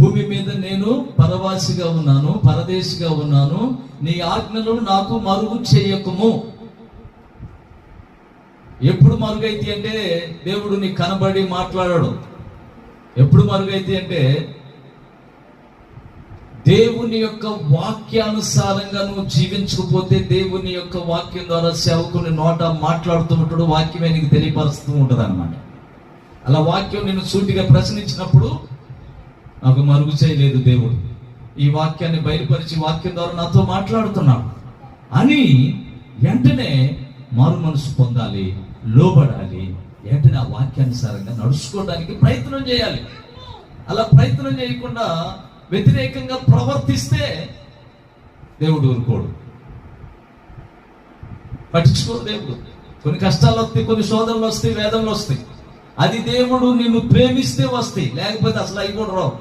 భూమి మీద నేను పరవాసిగా ఉన్నాను, పరదేశిగా ఉన్నాను, నీ ఆజ్ఞలు నాకు మరుగు చేయకుము. ఎప్పుడు మరుగైతే అంటే దేవుడు నీకు కనబడి మాట్లాడాడు. ఎప్పుడు మరుగైతే అంటే దేవుని యొక్క వాక్యానుసారంగా నువ్వు జీవించకపోతే, దేవుని యొక్క వాక్యం ద్వారా సేవకుని నోట మాట్లాడుతూ ఉంటాడు, వాక్యమే నీకు తెలియపరుస్తూ ఉంటుంది అన్నమాట. అలా వాక్యం నేను సూటిగా ప్రశ్నించినప్పుడు నాకు మరుగు చేయలేదు దేవుడు, ఈ వాక్యాన్ని బయలుపరిచి వాక్యం ద్వారా నాతో మాట్లాడుతున్నాడు అని వెంటనే మారు మనసు పొందాలి, లోబడాలి, వెంటనే ఆ వాక్యానుసారంగా నడుచుకోవడానికి ప్రయత్నం చేయాలి. అలా ప్రయత్నం చేయకుండా వ్యతిరేకంగా ప్రవర్తిస్తే దేవుడు ఊరుకోడు, పట్టించుకోడు దేవుడు. కొన్ని కష్టాలు వస్తాయి, కొన్ని శోధనలు వస్తాయి, వేదనలు వస్తాయి. అది దేవుడు నిన్ను ప్రేమిస్తే వస్తాయి, లేకపోతే అసలు అవి కూడా రావు.